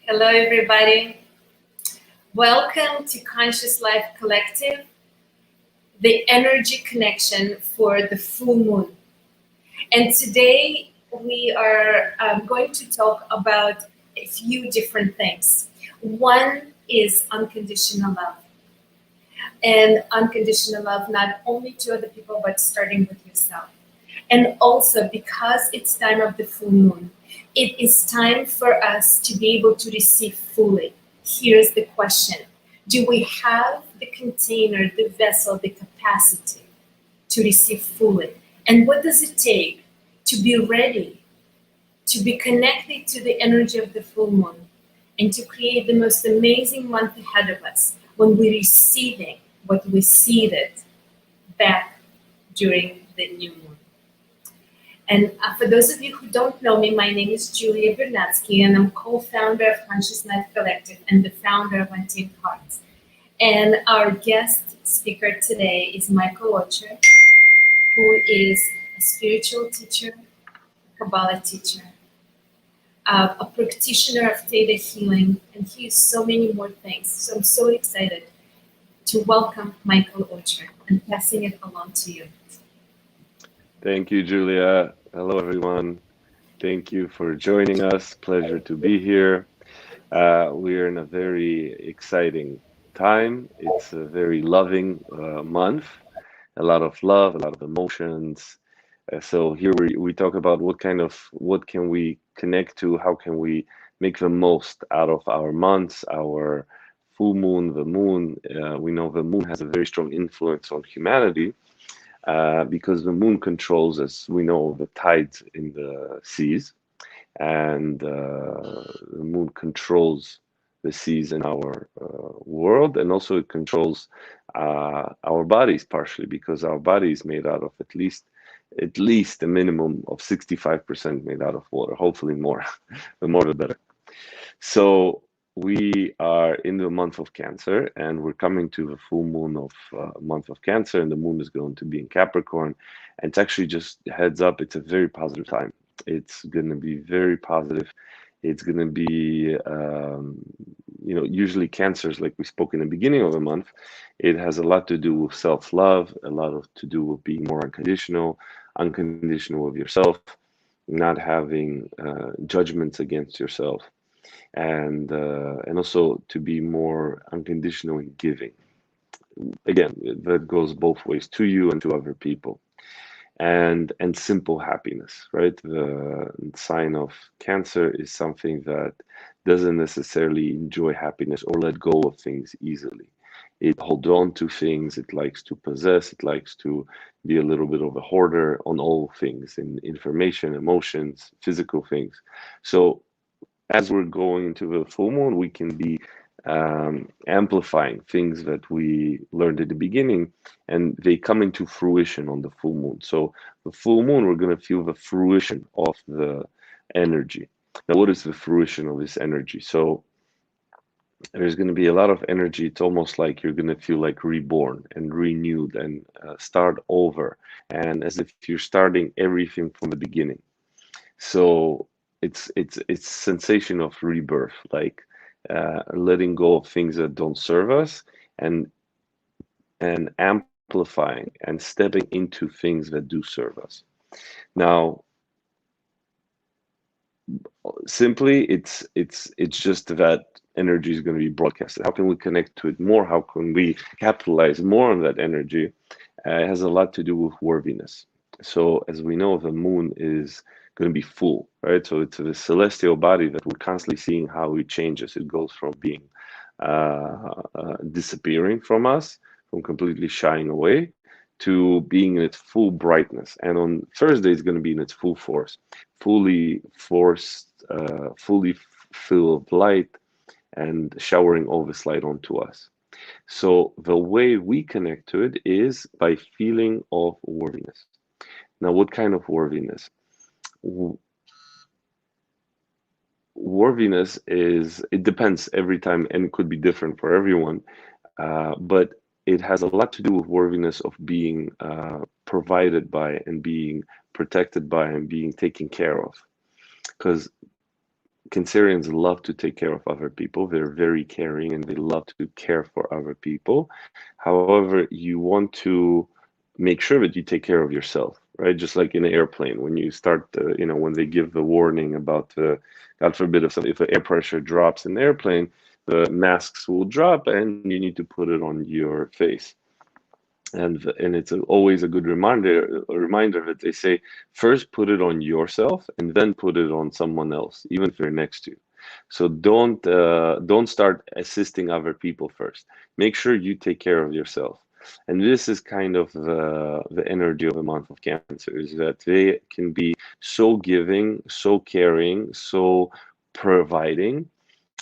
Hello, everybody. Welcome to Conscious Life Collective, the energy connection for the full moon. And today we are going to talk about a few different things. One is unconditional love, and unconditional love not only to other people, but starting with yourself. And also, because it's time of the full moon, it is time for us to be able to receive fully. Here's the question: do we have the container, the vessel, the capacity to receive fully? And what does it take to be ready, to be connected to the energy of the full moon, and to create the most amazing month ahead of us when we're receiving what we seeded back during the new moon? And for those of you who don't know me, my name is Julia Bernatsky, and I'm co-founder of Conscious Life Collective and the founder of Untamed Hearts. And our guest speaker today is Michael Ocher, who is a spiritual teacher, Kabbalah teacher, a practitioner of Theta healing, and he is so many more things. So I'm so excited to welcome Michael Ocher and passing it along to you. Thank you, Julia. Hello, everyone. Thank you for joining us. Pleasure to be here. We're in a very exciting time. It's a very loving month, a lot of love, a lot of emotions. So here we talk about what can we connect to, how can we make the most out of our months, our full moon, the moon. We know the moon has a very strong influence on humanity. Because the moon controls, as we know, the tides in the seas, and the moon controls the seas in our world, and also it controls our bodies partially, because our body is made out of at least a minimum of 65% made out of water. Hopefully more, the more the better. So we are in the month of Cancer, and we're coming to the full moon of month of Cancer, and the moon is going to be in Capricorn. And it's actually, just heads up, it's a very positive time. It's going to be very positive. It's going to be, usually Cancers, like we spoke in the beginning of the month, it has a lot to do with self-love, a lot to do with being more unconditional with yourself, not having judgments against yourself, and also to be more unconditional in giving. Again, that goes both ways, to you and to other people. And simple happiness, right? The sign of Cancer is something that doesn't necessarily enjoy happiness or let go of things easily. It holds on to things, it likes to possess, it likes to be a little bit of a hoarder on all things, in information, emotions, physical things. So as we're going into the full moon, we can be amplifying things that we learned at the beginning, and they come into fruition on the full moon. So the full moon, we're going to feel the fruition of the energy. Now, what is the fruition of this energy? So there's going to be a lot of energy. It's almost like you're going to feel like reborn and renewed and start over, and as if you're starting everything from the beginning. So it's sensation of rebirth, like letting go of things that don't serve us, and amplifying and stepping into things that do serve us. Now, simply, it's just that energy is going to be broadcasted. How can we connect to it more? How can we capitalize more on that energy? It has a lot to do with worthiness. So as we know, the moon is going to be full, right? So it's a celestial body that we're constantly seeing how it changes. It goes from being disappearing from us, from completely shying away, to being in its full brightness. And on Thursday, it's going to be in its full force, fully forced, fully full of light, and showering all this light onto us. So the way we connect to it is by feeling of worthiness. Now, what kind of worthiness? Worthiness it depends every time, and it could be different for everyone, but it has a lot to do with worthiness of being provided by, and being protected by, and being taken care of. Because Cancerians love to take care of other people. They're very caring and they love to care for other people. However, you want to make sure that you take care of yourself, right? Just like in an airplane, when you start, when they give the warning about, God forbid, if the air pressure drops in the airplane, the masks will drop and you need to put it on your face. And it's always a good reminder that they say first put it on yourself and then put it on someone else, even if they're next to you. So don't start assisting other people first. Make sure you take care of yourself. And this is kind of the energy of the month of Cancer, is that they can be so giving, so caring, so providing,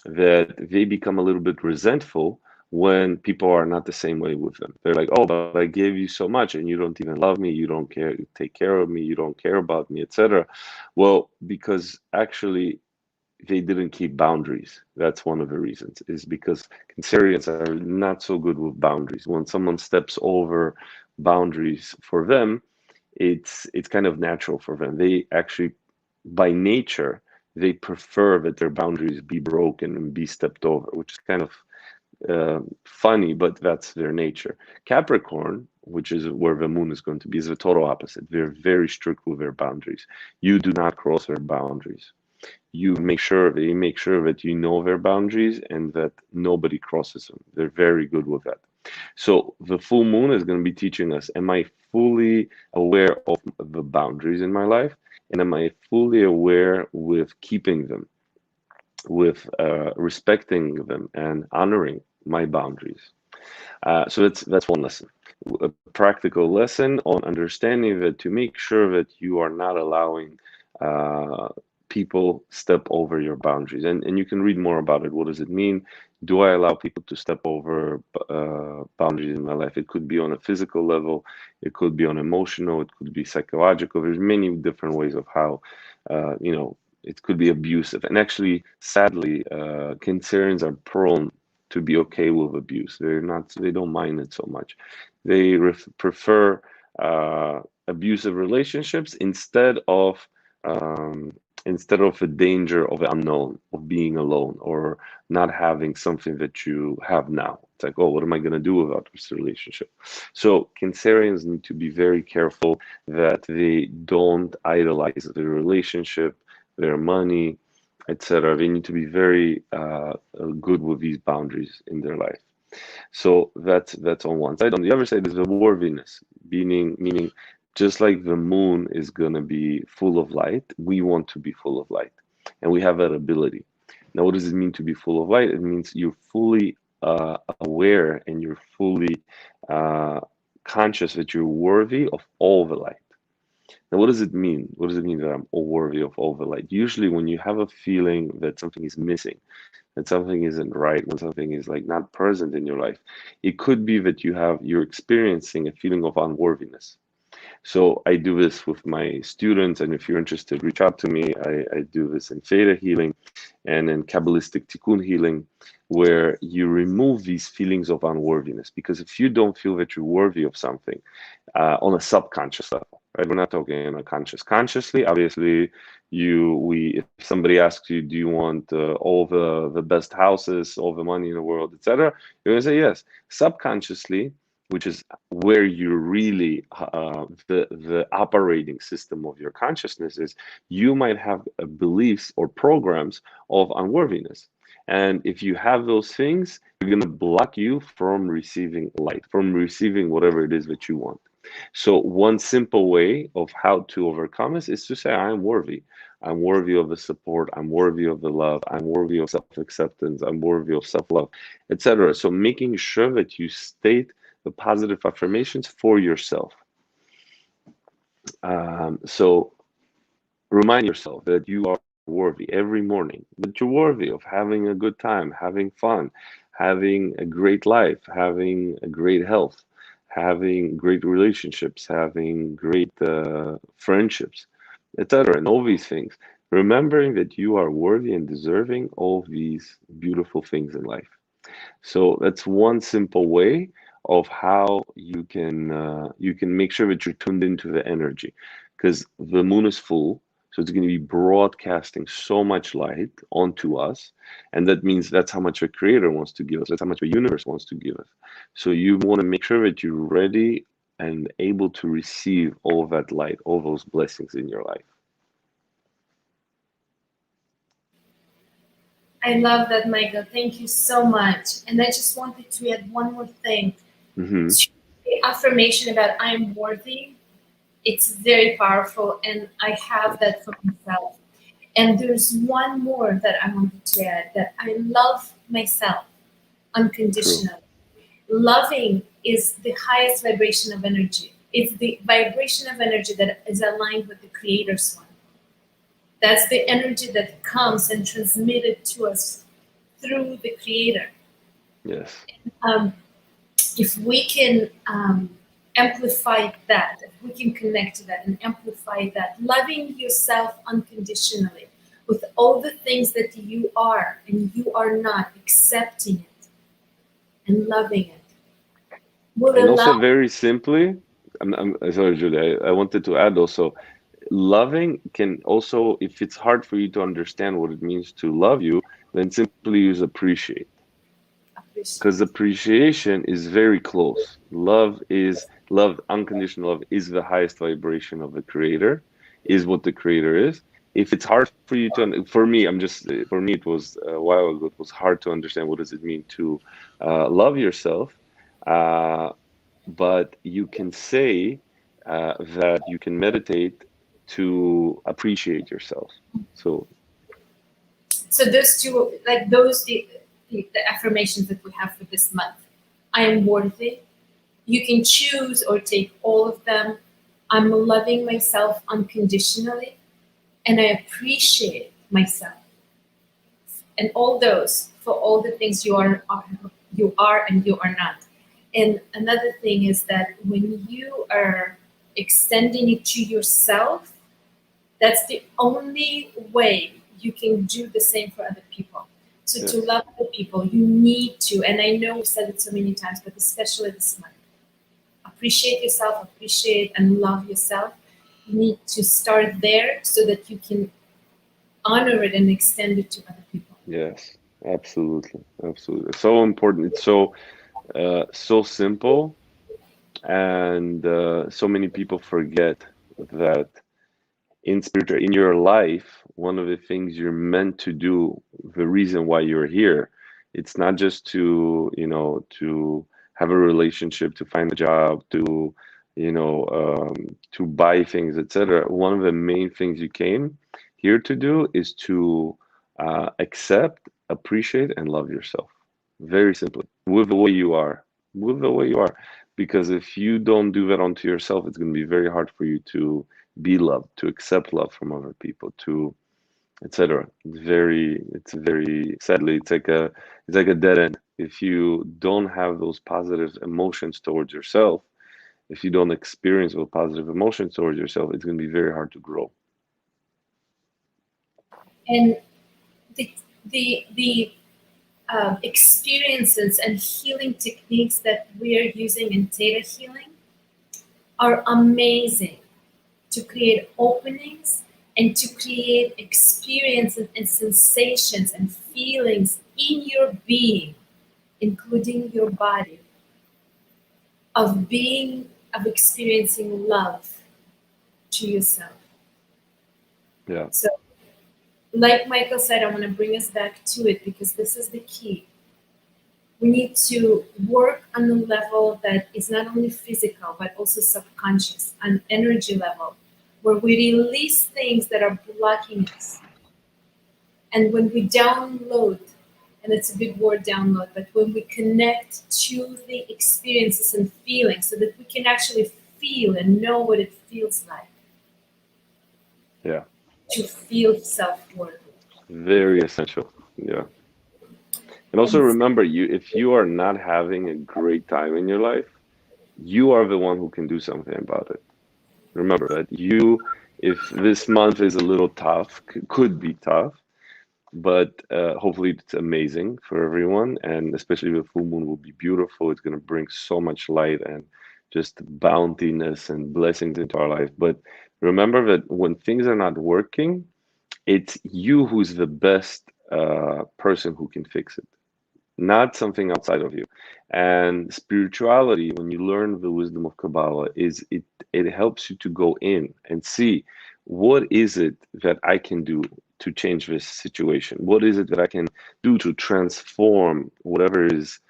that they become a little bit resentful when people are not the same way with them. They're like, oh, but I gave you so much and you don't even love me, you don't care, take care of me, you don't care about me, etc. Well, because actually they didn't keep boundaries. That's one of the reasons, is because Cancerians are not so good with boundaries. When someone steps over boundaries for them, it's kind of natural for them. They actually, by nature, they prefer that their boundaries be broken and be stepped over, which is kind of funny, but that's their nature. Capricorn, which is where the moon is going to be, is the total opposite. They're very strict with their boundaries. You do not cross their boundaries. They make sure that you know their boundaries and that nobody crosses them. They're very good with that. So the full moon is going to be teaching us, am I fully aware of the boundaries in my life? And am I fully aware with keeping them, with respecting them and honoring my boundaries? So that's one lesson, a practical lesson on understanding that to make sure that you are not allowing uh, people step over your boundaries. And you can read more about it. What does it mean? Do I allow people to step over boundaries in my life? It could be on a physical level, it could be on emotional, it could be psychological. There's many different ways of how, it could be abusive. And actually, sadly, Cancerians are prone to be okay with abuse. They don't mind it so much. They prefer abusive relationships instead of the danger of the unknown, of being alone or not having something that you have now. It's like, oh, what am I going to do about this relationship? So Cancerians need to be very careful that they don't idolize their relationship, their money, etc. They need to be very good with these boundaries in their life. So that's on one side. On the other side is the worthiness, meaning just like the moon is gonna be full of light, we want to be full of light, and we have that ability. Now, what does it mean to be full of light? It means you're fully aware and you're fully uh, conscious that you're worthy of all the light. Now, what does it mean? What does it mean that I'm all worthy of all the light? Usually, when you have a feeling that something is missing, that something isn't right, when something is like not present in your life, it could be that you're experiencing a feeling of unworthiness. So I do this with my students, and if you're interested, reach out to me. I do this in Theta healing and in Kabbalistic Tikkun healing, where you remove these feelings of unworthiness. Because if you don't feel that you're worthy of something on a subconscious level, right? We're not talking on a conscious. Consciously, obviously, if somebody asks you, do you want all the best houses, all the money in the world, etc., you're gonna say yes. Subconsciously, which is where you really the operating system of your consciousness is, you might have beliefs or programs of unworthiness, and if you have those things, they're going to block you from receiving light, from receiving whatever it is that you want. So one simple way of how to overcome this is to say, I'm worthy. I'm worthy of the support, I'm worthy of the love, I'm worthy of self-acceptance, I'm worthy of self-love, etc. So making sure that you state the positive affirmations for yourself. So remind yourself that you are worthy every morning, that you're worthy of having a good time, having fun, having a great life, having a great health, having great relationships, having great friendships, etc. And all these things. Remembering that you are worthy and deserving all these beautiful things in life. So that's one simple way of how you can make sure that you're tuned into the energy, because the moon is full. So it's going to be broadcasting so much light onto us. And that means that's how much a creator wants to give us. That's how much the universe wants to give us. So you want to make sure that you're ready and able to receive all of that light, all those blessings in your life. I love that, Michael. Thank you so much. And I just wanted to add one more thing. Hmm. The affirmation about I'm worthy, it's very powerful, and I have Yes, that for myself. And there's one more that I wanted to add, that I love myself true. unconditionally. Loving is the highest vibration of energy. It's the vibration of energy that is aligned with the Creator's one. That's the energy that comes and transmitted to us through the Creator. Yes. Um, if we can amplify that, if we can connect to that and amplify that, loving yourself unconditionally with all the things that you are and you are not, accepting it and loving it will And also, allow. very simply, I'm sorry, Julia, I wanted to add also, loving can also, if it's hard for you to understand what it means to love you, then simply use appreciate. Appreciate. Because appreciation is very close. Love, unconditional love is the highest vibration of the creator, is what the creator is. If it's hard for you to, for me, for me, it was a while ago, it was hard to understand what does it mean to love yourself. Uh, but you can say that you can meditate to appreciate yourself. So, So those two, like those, the affirmations that we have for this month. I am worthy. You can choose or take all of them. I'm loving myself unconditionally, and I appreciate myself. And all those for all the things you are and you are not. And another thing is that when you are extending it to yourself, that's the only way you can do the same for other people. So to yes. love other people, you need to, and I know we've said it so many times, but especially this month, appreciate yourself, appreciate and love yourself. You need to start there so that you can honor it and extend it to other people. Yes, absolutely, absolutely. So important. It's so simple, and so many people forget that in spiritual, in your life, one of the things you're meant to do, the reason why you're here, it's not just to, to have a relationship, to find a job, to, to buy things, etc. One of the main things you came here to do is to accept, appreciate, and love yourself. Very simply, with the way you are, with the way you are. Because if you don't do that onto yourself, it's going to be very hard for you to be loved, to accept love from other people, to etc. It's very sadly, it's like a dead end. If you don't have those positive emotions towards yourself, if you don't experience those positive emotions towards yourself, it's going to be very hard to grow. And the experiences and healing techniques that we are using in theta healing are amazing to create openings and to create experiences and sensations and feelings in your being, including your body, of experiencing love to yourself. Yeah. So, like Michael said, I want to bring us back to it because this is the key. We need to work on a level that is not only physical but also subconscious, an energy level, where we release things that are blocking us. And when we download, and it's a big word, download, but when we connect to the experiences and feelings so that we can actually feel and know what it feels like Yeah. to feel self-worth. Very essential. Yeah. And also And remember, if you are not having a great time in your life, you are the one who can do something about it. Remember that if this month is a little tough, could be tough, but hopefully it's amazing for everyone, and especially the full moon will be beautiful. It's going to bring so much light and just bountiness and blessings into our life. But Remember that when things are not working, it's you who's the best person who can fix it, not something outside of you. And spirituality, when you learn the wisdom of Kabbalah, is it helps you to go in and see what is it that I can do to change this situation? What is it that I can do to transform whatever is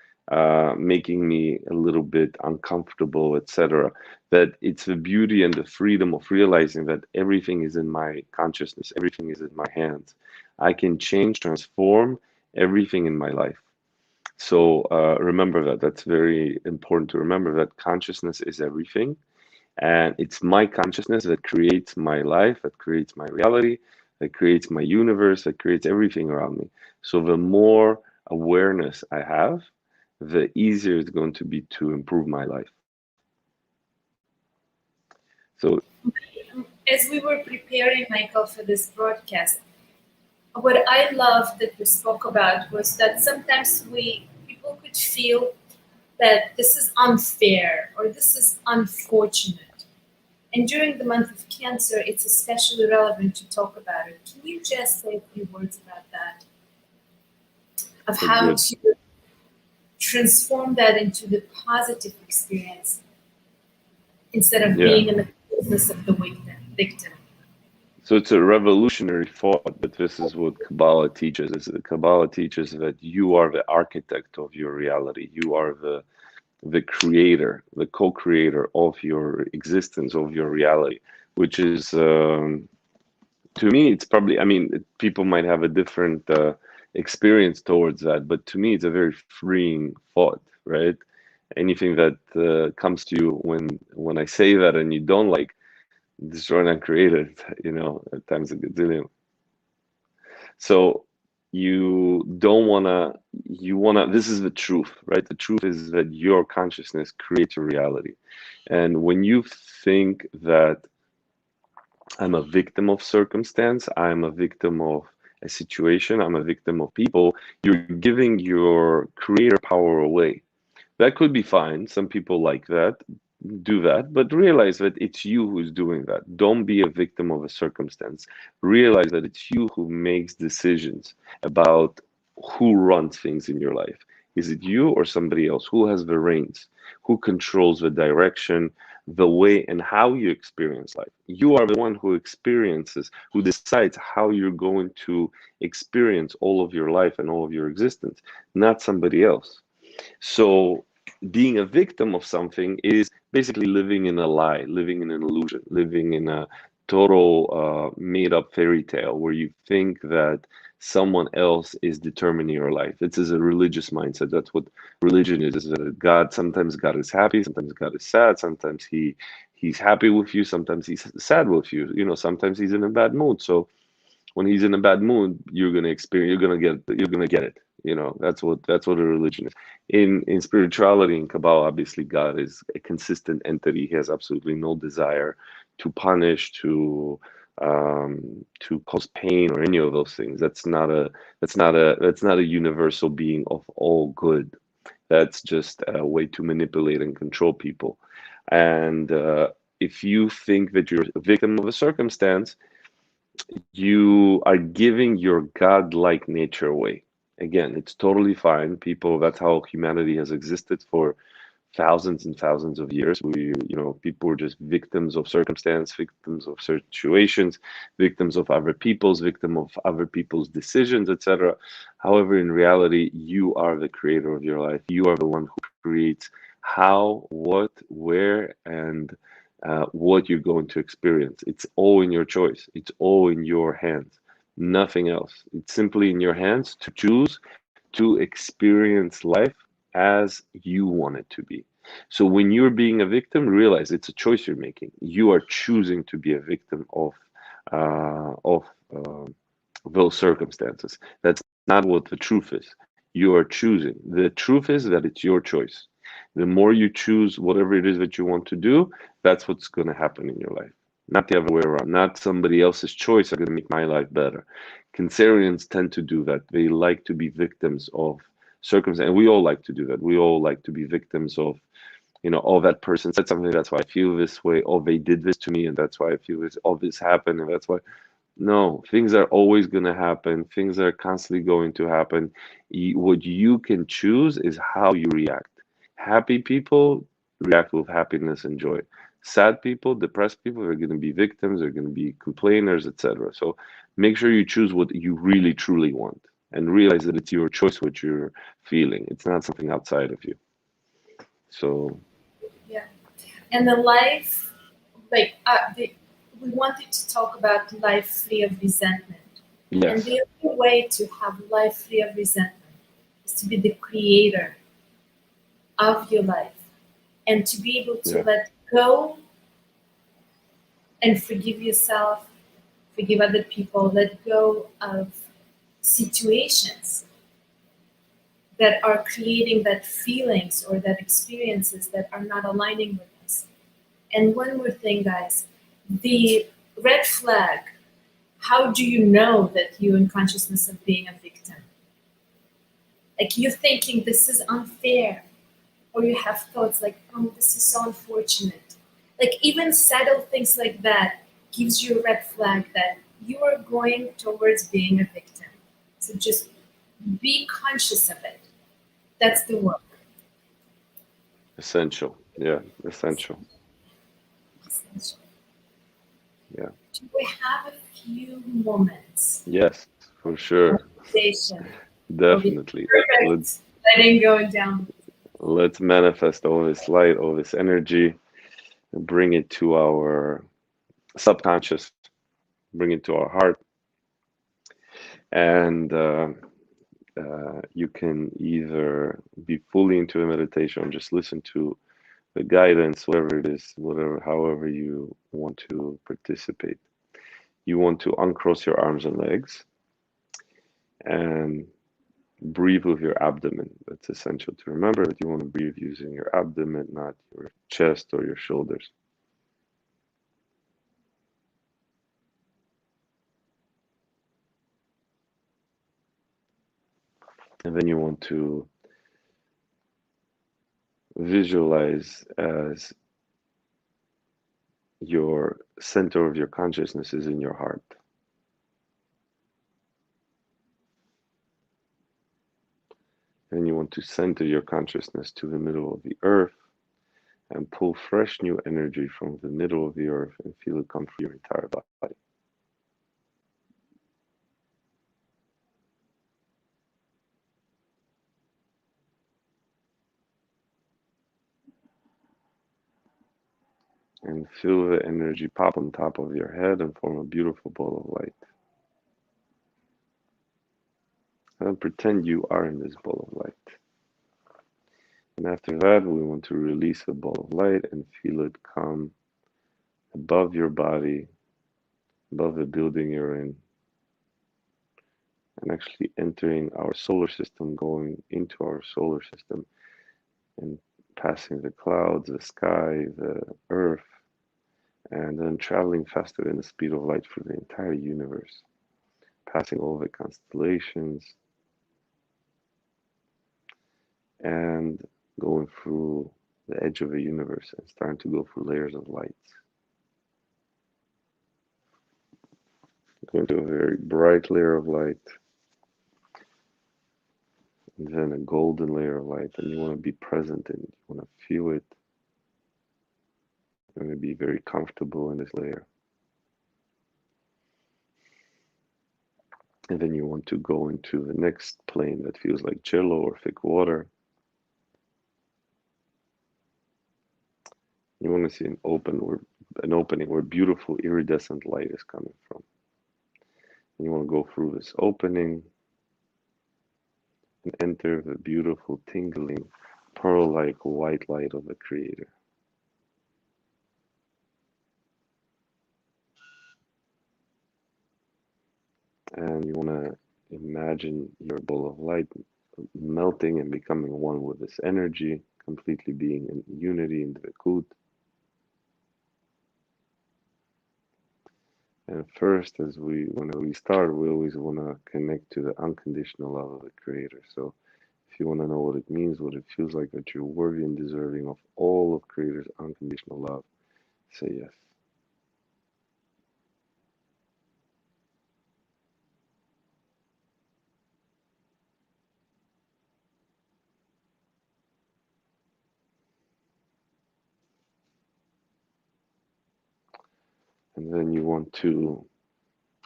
making me a little bit uncomfortable, etc. That it's the beauty and the freedom of realizing that everything is in my consciousness, everything is in my hands. I can change, transform everything in my life. So remember that. That's very important to remember that consciousness is everything. And it's my consciousness that creates my life, that creates my reality, that creates my universe, that creates everything around me. So the more awareness I have, the easier it's going to be to improve my life. So As we were preparing, Michael, for this broadcast, what I loved that we spoke about was that sometimes people could feel that this is unfair or this is unfortunate. And during the month of Cancer, it's especially relevant to talk about it. Can you just say a few words about that? Of how good. to transform that into the positive experience instead of Yeah. being in the business of the victim. So it's a revolutionary thought, but this is what Kabbalah teaches. Is that Kabbalah teaches that you are the architect of your reality. You are the creator, the co-creator of your existence, of your reality, which is to me, it's probably, I mean, people might have a different experience towards that, but to me, it's a very freeing thought, right? Anything that comes to you when I say that and you don't like, destroy and create it, at times a gazillion. So you wanna, this is the truth, right? The truth is that your consciousness creates your reality. And when you think that I'm a victim of circumstance, I'm a victim of a situation, I'm a victim of people, you're giving your creator power away. That could be fine. Some people like that, do that, but realize that it's you who's doing that. Don't be a victim of a circumstance. Realize that it's you who makes decisions about who runs things in your life. Is it you or somebody else? Who has the reins? Who controls the direction, the way, and how you experience life? You are the one who experiences, who decides how you're going to experience all of your life and all of your existence, not somebody else. So being a victim of something is basically living in a lie, living in an illusion, living in a total made up fairy tale where you think that someone else is determining your life. It's as a religious mindset. That's what religion is that God, sometimes God is happy, sometimes God is sad, sometimes he's happy with you, sometimes he's sad with you. Sometimes he's in a bad mood. So when he's in a bad mood, you're gonna experience, you're gonna get it. That's what a religion is. In spirituality, in Kabbalah, obviously God is a consistent entity. He has absolutely no desire to punish, to cause pain or any of those things. That's not a universal being of all good. That's just a way to manipulate and control people. And if you think that you're a victim of a circumstance, you are giving your godlike nature away. Again, it's totally fine. People, that's how humanity has existed for thousands and thousands of years. People were just victims of circumstance, victims of situations, victims of other people's, victim of other people's decisions, etc. However, in reality, you are the creator of your life. You are the one who creates how, what, where, and what you're going to experience. It's all in your choice. It's all in your hands. Nothing else. It's simply in your hands to choose to experience life as you want it to be. So when you're being a victim, realize it's a choice you're making. You are choosing to be a victim of those circumstances. That's not what the truth is. You are choosing. The truth is that it's your choice. The more you choose whatever it is that you want to do, that's what's going to happen in your life. Not the other way around. Not somebody else's choice are going to make my life better. Cancerians tend to do that. They like to be victims of circumstance. And we all like to do that. We all like to be victims of Oh, that person said something, that's why I feel this way. Oh, they did this to me, and that's why I feel this. Oh, this happened, and that's why. No, things are always going to happen. Things are constantly going to happen. What you can choose is how you react. Happy people react with happiness and joy. Sad people, depressed people are going to be victims, they're going to be complainers, etc. So make sure you choose what you really truly want and realize that it's your choice what you're feeling. It's not something outside of you. So, Yeah. And the life, we wanted to talk about life free of resentment. And yes, the only way to have life free of resentment is to be the creator of your life and to be able to yeah, let go and forgive yourself, forgive other people, let go of situations that are creating that feelings or that experiences that are not aligning with us. And one more thing, guys, the red flag. How do you know that you're in consciousness of being a victim? Like you're thinking this is unfair, or you have thoughts like, oh, this is so unfortunate. Like even subtle things like that gives you a red flag that you are going towards being a victim. So just be conscious of it. That's the work. essential. Yeah, essential. Yeah, Do we have a few moments yes, for sure. conversation where we Definitely. Let, perfect letting go down? let's manifest all this light, all this energy, and bring it to our subconscious, bring it to our heart. And you can either be fully into a meditation or just listen to the guidance, whatever it is, whatever, however you want to participate. You want to uncross your arms and legs and breathe with your abdomen. That's essential to remember that you want to breathe using your abdomen, not your chest or your shoulders. And then you want to visualize as your center of your consciousness is in your heart. And you want to center your consciousness to the middle of the earth and pull fresh new energy from the middle of the earth and feel it come through your entire body. And feel the energy pop on top of your head and form a beautiful ball of light. And pretend you are in this ball of light. And after that, we want to release the ball of light and feel it come above your body, above the building you're in, and actually entering our solar system, going into our solar system and passing the clouds, the sky, the earth, and then traveling faster than the speed of light through the entire universe, passing all the constellations and going through the edge of the universe and starting to go through layers of lights. Going to a very bright layer of light, and then a golden layer of light, and you want to be present in it. You want to feel it. You want to be very comfortable in this layer. And then you want to go into the next plane that feels like jello or thick water. You want to see an opening where beautiful iridescent light is coming from. And you want to go through this opening and enter the beautiful tingling pearl-like white light of the Creator. And you want to imagine your ball of light melting and becoming one with this energy, completely being in unity in the Dvekut. And first, whenever we start, we always want to connect to the unconditional love of the Creator. So If you want to know what it means, what it feels like that you're worthy and deserving of all of Creator's unconditional love, say yes. And then you want to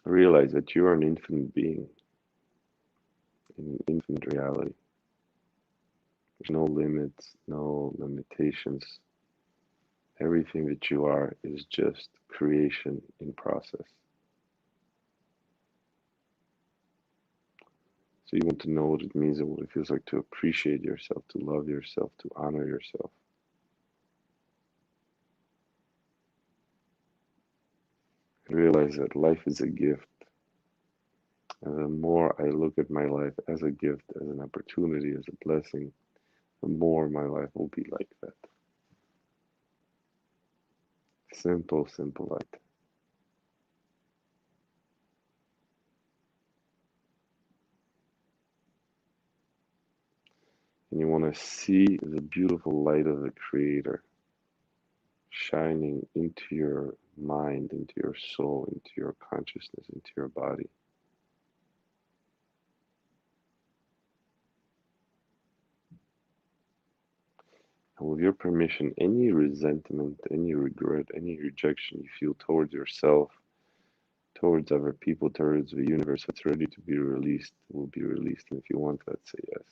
realize that you are an infinite being in infinite reality. There's no limits, no limitations. Everything that you are is just creation in process. So you want to know what it means and what it feels like to appreciate yourself, to love yourself, to honor yourself. Realize that life is a gift. And the more I look at my life as a gift, as an opportunity, as a blessing, the more my life will be like that. Simple, simple light. And you want to see the beautiful light of the Creator shining into your mind, into your soul, into your consciousness, into your body. And with your permission, any resentment, any regret, any rejection you feel towards yourself, towards other people, towards the universe that's ready to be released, will be released. And if you want that, say yes.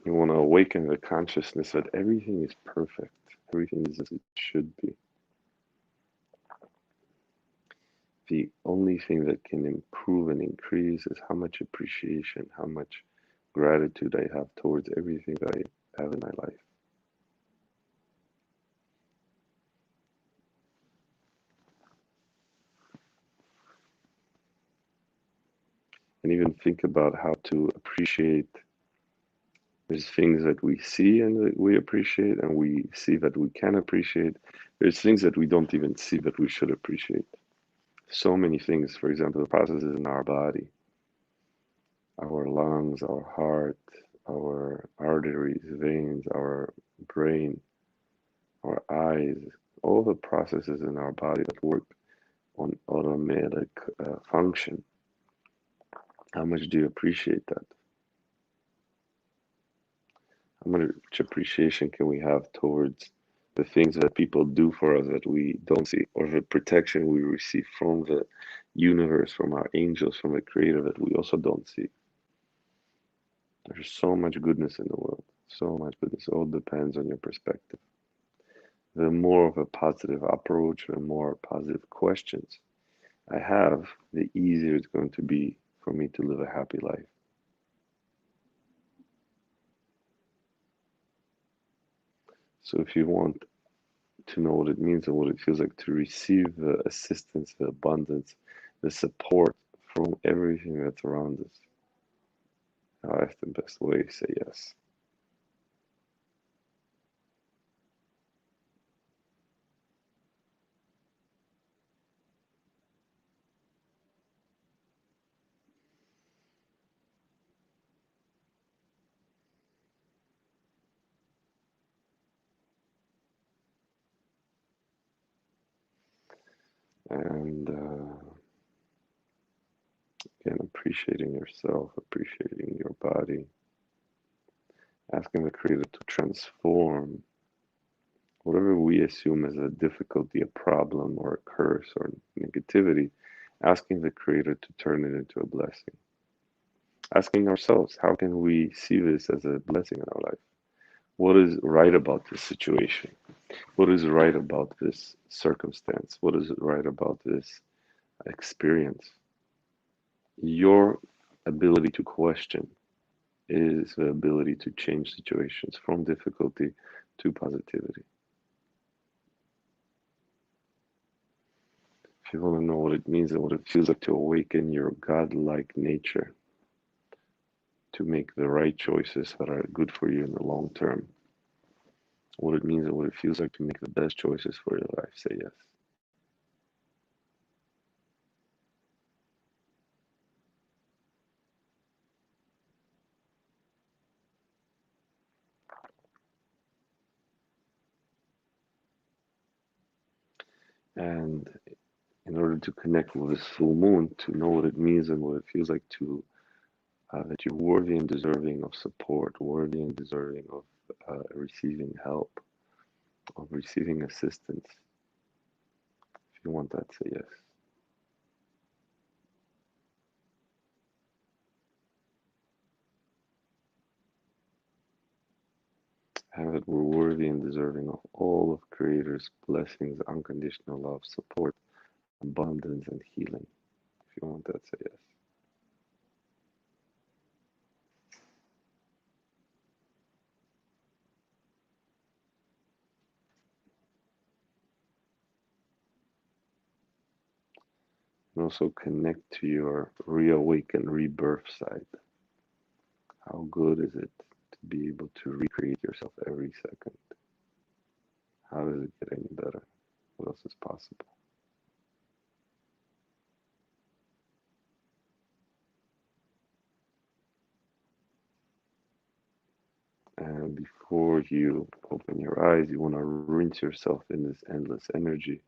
You want to awaken the consciousness that everything is perfect, everything is as it should be. The only thing that can improve and increase is how much appreciation, how much gratitude I have towards everything that I have in my life. And even think about how to appreciate. There's things that we see and that we appreciate, and we see that we can appreciate. There's things that we don't even see that we should appreciate. So many things, for example, the processes in our body, our lungs, our heart, our arteries, veins, our brain, our eyes, all the processes in our body that work on automatic function. How much do you appreciate that? How much appreciation can we have towards the things that people do for us that we don't see, or the protection we receive from the universe, from our angels, from the Creator that we also don't see? There's so much goodness in the world, so much goodness. It all depends on your perspective. The more of a positive approach, the more positive questions I have, the easier it's going to be for me to live a happy life. So if you want to know what it means and what it feels like to receive the assistance, the abundance, the support from everything that's around us, that's the best way to say yes. And again, appreciating yourself, appreciating your body, asking the Creator to transform whatever we assume as a difficulty, a problem, or a curse or negativity, asking the Creator to turn it into a blessing. Asking ourselves, how can we see this as a blessing in our life? What is right about this situation? What is right about this circumstance? What is right about this experience? Your ability to question is the ability to change situations from difficulty to positivity. If you want to know what it means and what it feels like to awaken your godlike nature, to make the right choices that are good for you in the long term. What it means and what it feels like to make the best choices for your life. Say yes. And in order to connect with this full moon, to know what it means and what it feels like to that you're worthy and deserving of support, worthy and deserving of receiving help, of receiving assistance. If you want that, say yes. And that we're worthy and deserving of all of Creator's blessings, unconditional love, support, abundance, and healing. If you want that, say yes. And also connect to your reawakened rebirth side. How good is it to be able to recreate yourself every second? How does it get any better? What else is possible? And before you open your eyes, you want to rinse yourself in this endless energy.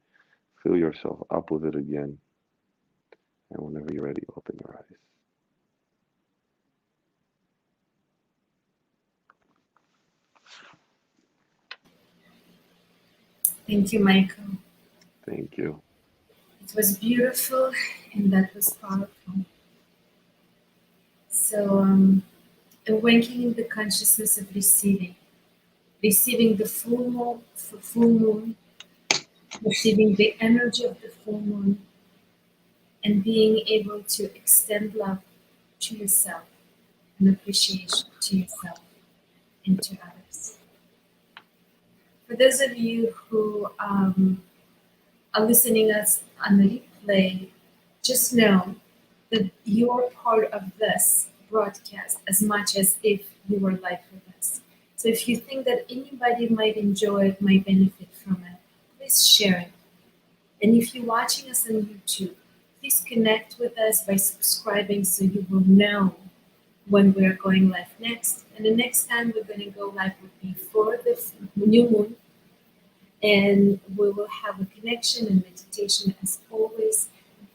Fill yourself up with it again. And whenever you're ready, open your eyes. Thank you, Michael. Thank you. It was beautiful and that was powerful. So, awakening the consciousness of receiving the full moon, receiving the energy of the full moon, and being able to extend love to yourself and appreciation to yourself and to others. For those of you who are listening us on the replay, just know that you're part of this broadcast as much as if you were live with us. So if you think that anybody might enjoy it, might benefit from it, please share it. And if you're watching us on YouTube, please connect with us by subscribing so you will know when we're going live next. And the next time we're going to go live will be for the new moon. And we will have a connection and meditation as always.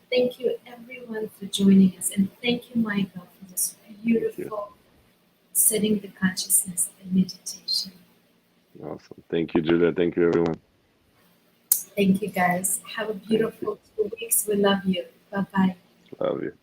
Thank you everyone for joining us. And thank you, Michael, for this beautiful setting the consciousness and meditation. Awesome. Thank you, Julia. Thank you, everyone. Thank you, guys. Have a beautiful 2 weeks. We love you. Bye-bye. Love you.